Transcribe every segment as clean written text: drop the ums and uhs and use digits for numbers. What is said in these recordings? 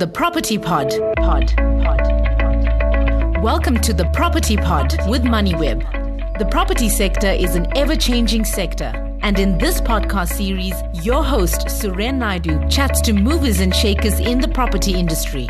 the Property Pod. Welcome to the Property Pod with Moneyweb. The property sector is an ever-changing sector. And in this podcast series, your host, Suren Naidu, chats to movers and shakers in the property industry.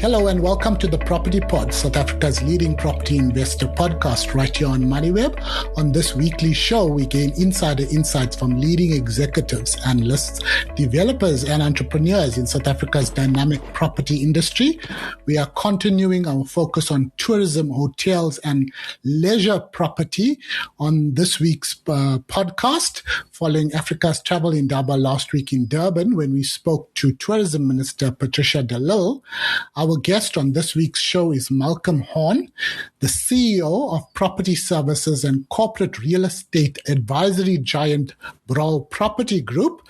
Hello and welcome to the Property Pod, South Africa's leading property investor podcast right here on Moneyweb. On this weekly show, we gain insider insights from leading executives, analysts, developers and entrepreneurs in South Africa's dynamic property industry. We are continuing our focus on tourism, hotels and leisure property on this week's podcast, following Africa's travel indaba last week in Durban when we spoke to Tourism Minister Patricia de Lille. Our guest on this week's show is Malcolm Horn, the CEO of property services and corporate real estate advisory giant Broll Property Group.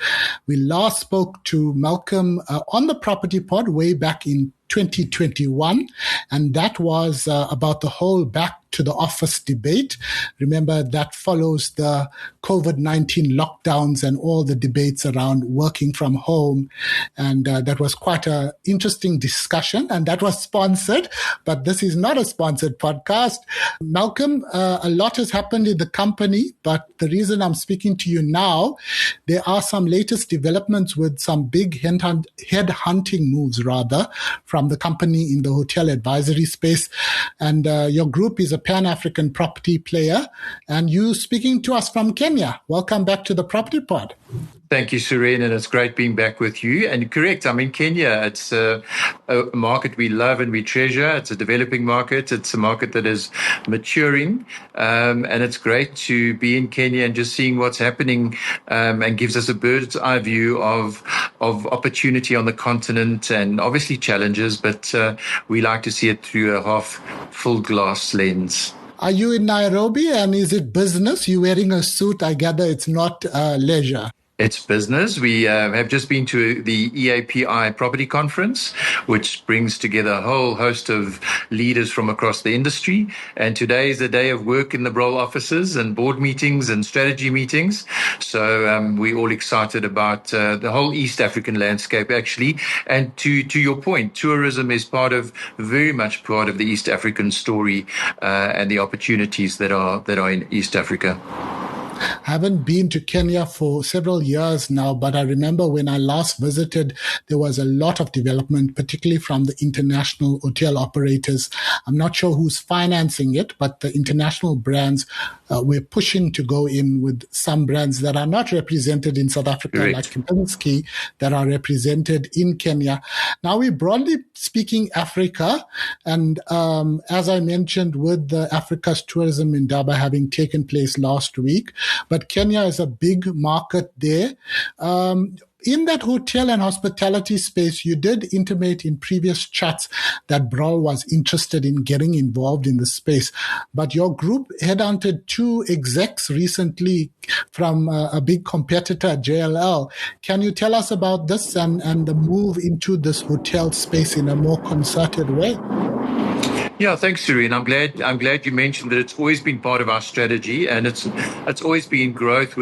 We last spoke to Malcolm on the Property Pod way back in 2021, and that was about the whole back to the office debate. Remember, that follows the COVID-19 lockdowns and all the debates around working from home. And that was quite an interesting discussion, and that was sponsored, but this is not a sponsored podcast. Malcolm, a lot has happened in the company, but the reason I'm speaking to you now, there are some latest developments with some big headhunting moves from the company in the hotel advisory space. And your group is a Pan-African property player, and you speaking to us from Kenya. Welcome back to the Property Pod. Thank you, Suren, and it's great being back with you. And correct, I'm in Kenya. It's a market we love and we treasure. It's a developing market. It's a market that is maturing, and it's great to be in Kenya and just seeing what's happening, and gives us a bird's eye view of opportunity on the continent and obviously challenges, but we like to see it through a half full glass lens. Are you in Nairobi, and is it business? You're wearing a suit. I gather it's not leisure. It's business. We have just been to the EAPI Property Conference, which brings together a whole host of leaders from across the industry. And today is a day of work in the Broll offices and board meetings and strategy meetings. So we're all excited about the whole East African landscape, actually. And to your point, tourism is very much part of the East African story and the opportunities that are in East Africa. I haven't been to Kenya for several years now, but I remember when I last visited, there was a lot of development, particularly from the international hotel operators. I'm not sure who's financing it, but the international brands were pushing to go in with some brands that are not represented in South Africa, Great. like Kempinski, that are represented in Kenya. Now, we're broadly speaking Africa, and as I mentioned, with the Africa's tourism indaba having taken place last week, but Kenya is a big market there. In that hotel and hospitality space, you did intimate in previous chats that Broll was interested in getting involved in the space. But your group headhunted 2 execs recently from a big competitor, JLL. Can you tell us about this and the move into this hotel space in a more concerted way? Yeah, thanks, Suren. I'm glad you mentioned that it's always been part of our strategy, and it's always been growth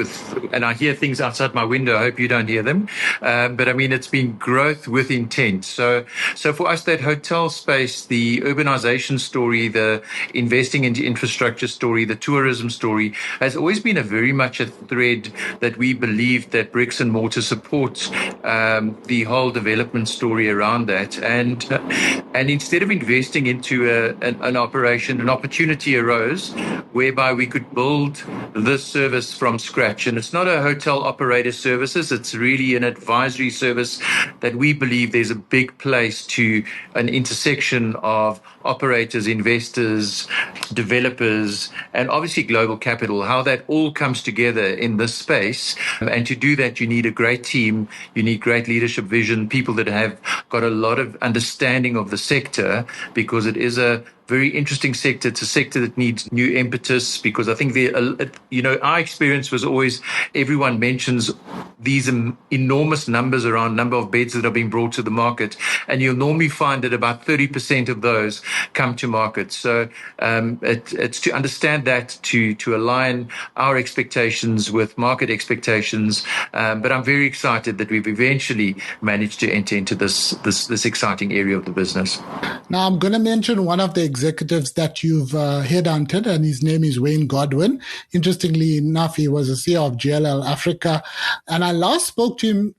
and I hear things outside my window. I hope you don't hear them. But I mean, it's been growth with intent. So for us, that hotel space, the urbanization story, the investing into infrastructure story, the tourism story has always been very much a thread that we believe that bricks and mortar supports the whole development story around that. And instead of investing into an opportunity arose whereby we could build this service from scratch. And it's not a hotel operator services. It's really an advisory service that we believe there's a big place to an intersection of operators, investors, developers, and obviously global capital, how that all comes together in this space. And to do that, you need a great team. You need great leadership vision, people that have got a lot of understanding of the sector, because it is a very interesting sector. It's a sector that needs new impetus, because I think our experience was always, everyone mentions these enormous numbers around number of beds that are being brought to the market, and you'll normally find that about 30% of those come to market. So it's to understand that, to align our expectations with market expectations. But I'm very excited that we've eventually managed to enter into this exciting area of the business. Now, I'm going to mention one of the executives that you've headhunted, and his name is Wayne Godwin. Interestingly enough, he was the CEO of JLL Africa. And I last spoke to him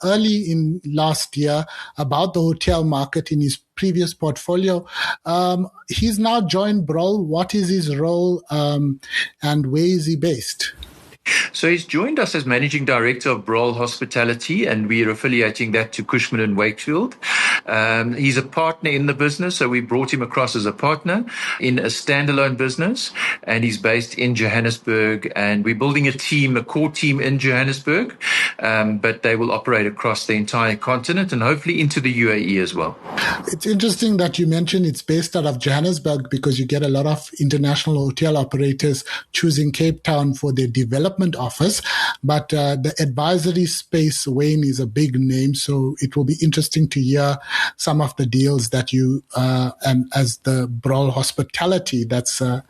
early in last year, about the hotel market in his previous portfolio. He's now joined Broll. What is his role, and where is he based? So he's joined us as Managing Director of Broll Hospitality, and we are affiliating that to Cushman & Wakefield. He's a partner in the business, so we brought him across as a partner in a standalone business, and he's based in Johannesburg, and we're building a core team in Johannesburg, but they will operate across the entire continent and hopefully into the UAE as well. It's interesting that you mentioned it's based out of Johannesburg, because you get a lot of international hotel operators choosing Cape Town for their development office, but the advisory space, Wayne is a big name, so it will be interesting to hear some of the deals that you, and as the Broll Hospitality, that's the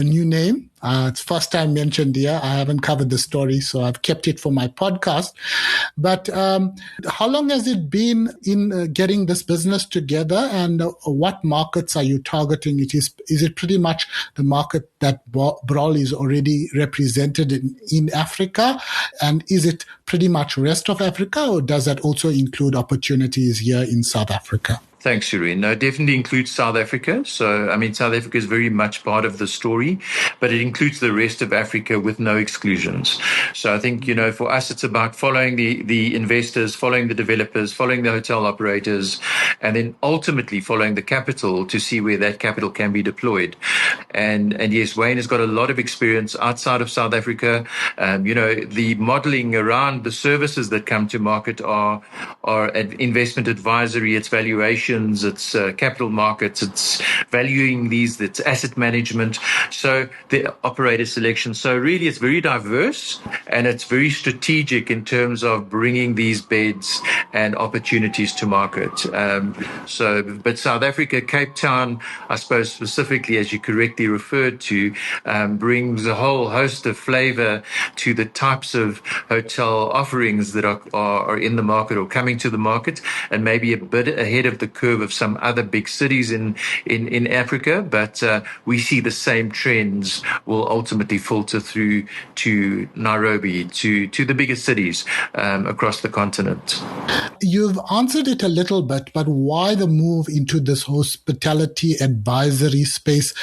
new name. It's first time mentioned here. I haven't covered the story, so I've kept it for my podcast. But how long has it been in getting this business together, and what markets are you targeting? Is it pretty much the market that Broll is already represented in Africa? And is it pretty much rest of Africa, or does that also include opportunities here in South Africa? Thanks, Shireen. No, it definitely includes South Africa. So, South Africa is very much part of the story, but it includes the rest of Africa with no exclusions. So I think, for us, it's about following the investors, following the developers, following the hotel operators, and then ultimately following the capital to see where that capital can be deployed. And yes, Wayne has got a lot of experience outside of South Africa. The modeling around the services that come to market are investment advisory, it's valuation, it's capital markets, it's valuing these, it's asset management, so the operator selection. So really it's very diverse, and it's very strategic in terms of bringing these beds and opportunities to market. But South Africa, Cape Town, I suppose specifically, as you correctly referred to, brings a whole host of flavor to the types of hotel offerings that are in the market or coming to the market, and maybe a bit ahead of the curve of some other big cities in Africa, but we see the same trends will ultimately filter through to Nairobi, to the biggest cities across the continent. You've answered it a little bit, but why the move into this hospitality advisory space?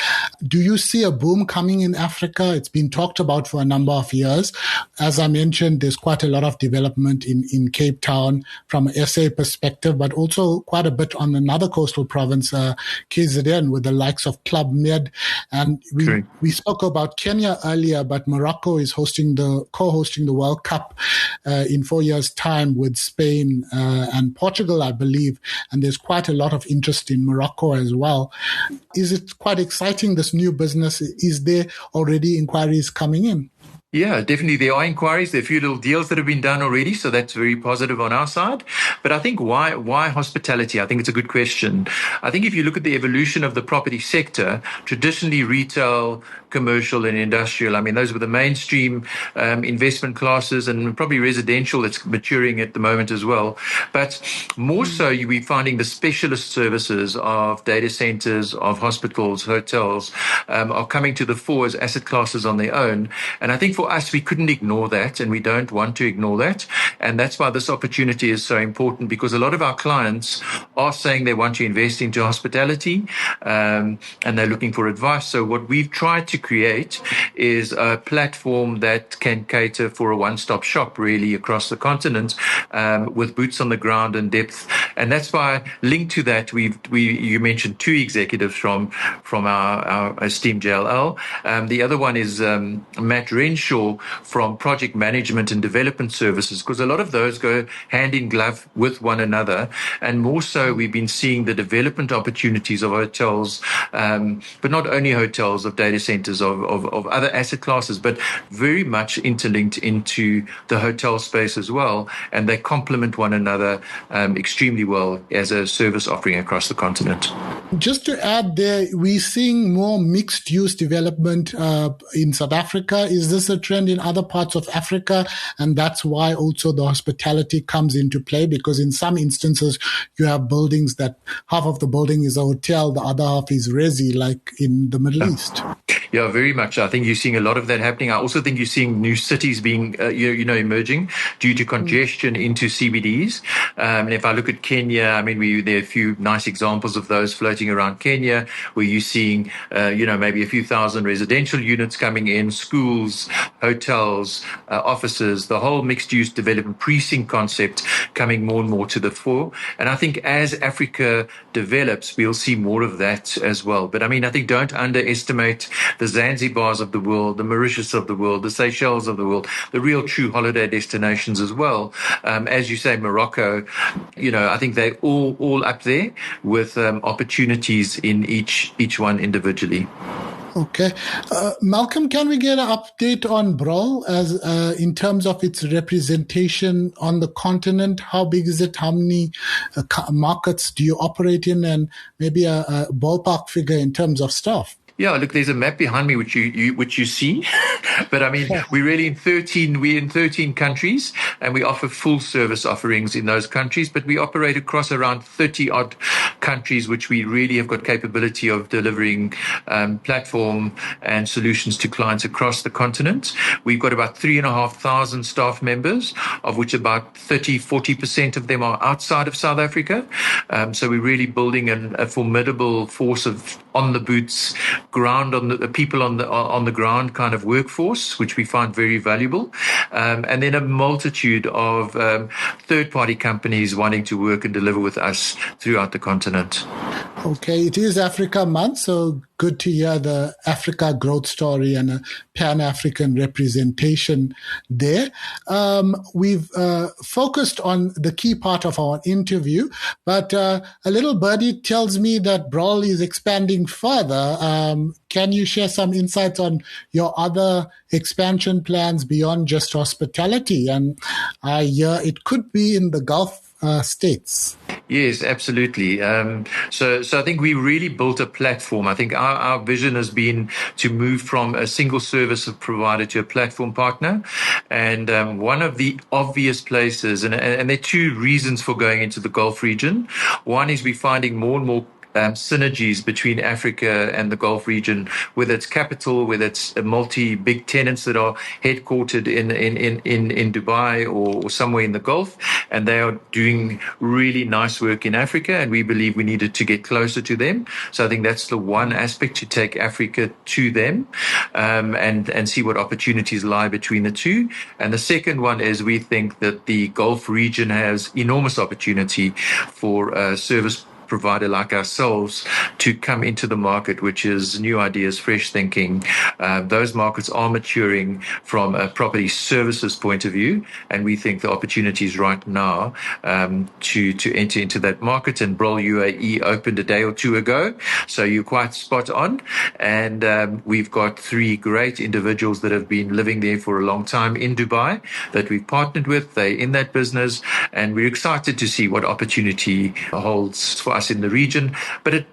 Do you see a boom coming in Africa? It's been talked about for a number of years. As I mentioned, there's quite a lot of development in Cape Town from an SA perspective, but also quite a bit on another coastal province, KZN, with the likes of Club Med. And we spoke about Kenya earlier, but Morocco is co-hosting the World Cup in 4 years' time with Spain and Portugal, I believe. And there's quite a lot of interest in Morocco as well. Is it quite exciting, this new business? Is there already inquiries coming in? Yeah, definitely. There are inquiries. There are a few little deals that have been done already. So that's very positive on our side. But I think why hospitality? I think it's a good question. I think if you look at the evolution of the property sector, traditionally retail, commercial and industrial, those were the mainstream investment classes, and probably residential that's maturing at the moment as well. But more so, you'll be finding the specialist services of data centers, of hospitals, hotels, are coming to the fore as asset classes on their own. And I think for us, we couldn't ignore that, and we don't want to ignore that. And that's why this opportunity is so important, because a lot of our clients are saying they want to invest into hospitality, and they're looking for advice. So what we've tried to create is a platform that can cater for a one-stop shop really across the continent, with boots on the ground and depth And that's why, linked to that, you mentioned two executives from our esteemed JLL. The other one is Matt Renshaw from Project Management and Development Services, because a lot of those go hand in glove with one another. And more so, we've been seeing the development opportunities of hotels, but not only hotels, of data centers, of other asset classes, but very much interlinked into the hotel space as well. And they complement one another extremely well as a service offering across the continent. Just to add there, we're seeing more mixed use development in South Africa. Is this a trend in other parts of Africa? And that's why also the hospitality comes into play, because in some instances you have buildings that half of the building is a hotel, the other half is resi, like in the Middle East. Yeah, very much. I think you're seeing a lot of that happening. I also think you're seeing new cities being, emerging due to congestion into CBDs. And if I look at Kenya, I mean, there are a few nice examples of those floating around Kenya, where you're seeing, maybe a few thousand residential units coming in, schools, hotels, offices, the whole mixed-use development precinct concept coming more and more to the fore. And I think as Africa develops, we'll see more of that as well. But I mean, I think don't underestimate the Zanzibars of the world, the Mauritius of the world, the Seychelles of the world, the real true holiday destinations as well. As you say, Morocco, I think they're all up there with opportunities in each one individually. Okay. Malcolm, can we get an update on Broll as in terms of its representation on the continent? How big is it? How many markets do you operate in? And maybe a ballpark figure in terms of staff? Yeah, look, there's a map behind me which you see, but I mean, we're in 13 countries, and we offer full service offerings in those countries, but we operate across around 30 odd countries, which we really have got capability of delivering platform and solutions to clients across the continent. We've got about 3,500 staff members, of which about 40% of them are outside of South Africa. So we're really building a formidable force of on the boots, ground on the people on the ground kind of workforce, which we find very valuable, and then a multitude of third-party companies wanting to work and deliver with us throughout the continent. Okay, it is Africa Month, so good to hear the Africa growth story and a Pan-African representation there. We've focused on the key part of our interview, but a little birdie tells me that Broll is expanding further. Can you share some insights on your other expansion plans beyond just hospitality? And I hear it could be in the Gulf states. Yes, absolutely. So I think we really built a platform. I think our vision has been to move from a single service provider to a platform partner. And one of the obvious places, and there are two reasons for going into the Gulf region. One is we're finding more and more synergies between Africa and the Gulf region, whether it's capital, whether it's multi-big tenants that are headquartered in Dubai or somewhere in the Gulf, and they are doing really nice work in Africa, and we believe we needed to get closer to them. So I think that's the one aspect, to take Africa to them, and see what opportunities lie between the two. And the second one is we think that the Gulf region has enormous opportunity for service provider like ourselves to come into the market, which is new ideas, fresh thinking. Those markets are maturing from a property services point of view, and we think the opportunity is right now to enter into that market. And Broll UAE opened a day or two ago, so you're quite spot on. And we've got 3 great individuals that have been living there for a long time in Dubai that we've partnered with. They're in that business, and we're excited to see what opportunity holds for us in the region. But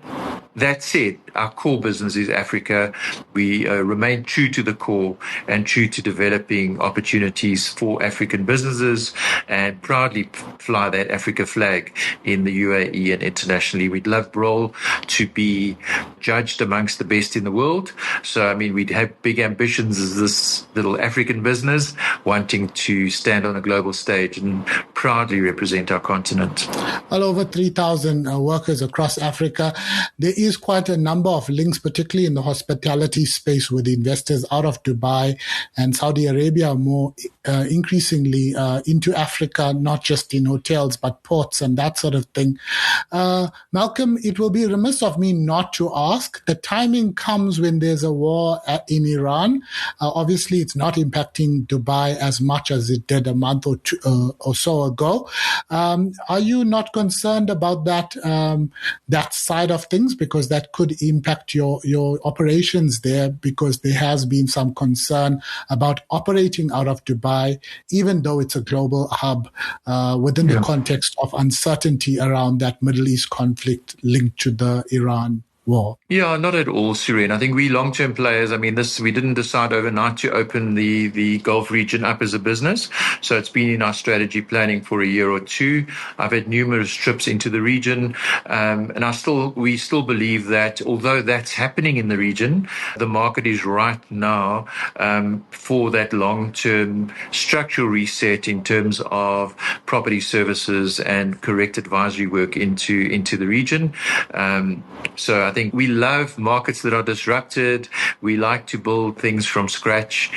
that said, our core business is Africa. We remain true to the core and true to developing opportunities for African businesses, and proudly fly that Africa flag in the UAE and internationally. We'd love Broll to be judged amongst the best in the world. So, I mean, we'd have big ambitions as this little African business wanting to stand on a global stage and proudly represent our continent. Well over 3,000 workers across Africa. There is quite a number of links, particularly in the hospitality space, with investors out of Dubai and Saudi Arabia more increasingly into Africa, not just in hotels, but ports and that sort of thing. Malcolm, it will be remiss of me not to ask. The timing comes when there's a war in Iran. Obviously, it's not impacting Dubai as much as it did a month or two or so ago. Are you not concerned about that side of things, because that could impact your operations there, because there has been some concern about operating out of Dubai, even though it's a global hub, within the context of uncertainty around that Middle East conflict linked to the Iran war? Yeah, not at all, Suren. I think we long-term players, we didn't decide overnight to open the Gulf region up as a business. So it's been in our strategy planning for a year or two. I've had numerous trips into the region. And we still believe that although that's happening in the region, the market is right now for that long-term structural reset in terms of property services and correct advisory work into the region. So I think we love markets that are disrupted. We like to build things from scratch.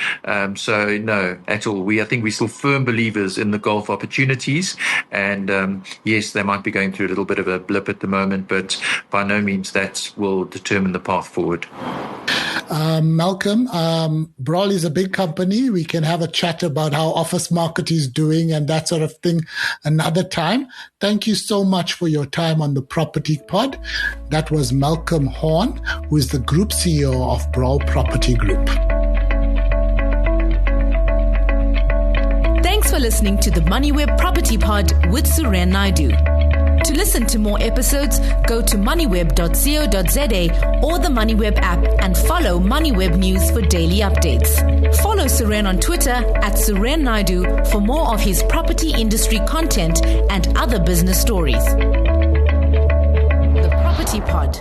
So no, at all. I think we're still firm believers in the Gulf opportunities. And yes, they might be going through a little bit of a blip at the moment, but by no means that will determine the path forward. Malcolm, Broll is a big company. We can have a chat about how office market is doing and that sort of thing another time. Thank you so much for your time on the Property Pod. That was Malcolm Horn, who is the Group CEO of Broll Property Group. Thanks for listening to the Moneyweb Property Pod with Suren Naidu. To listen to more episodes, go to moneyweb.co.za or the Moneyweb app and follow Moneyweb News for daily updates. Follow Suren on Twitter at Suren Naidu for more of his property industry content and other business stories. The Property Pod.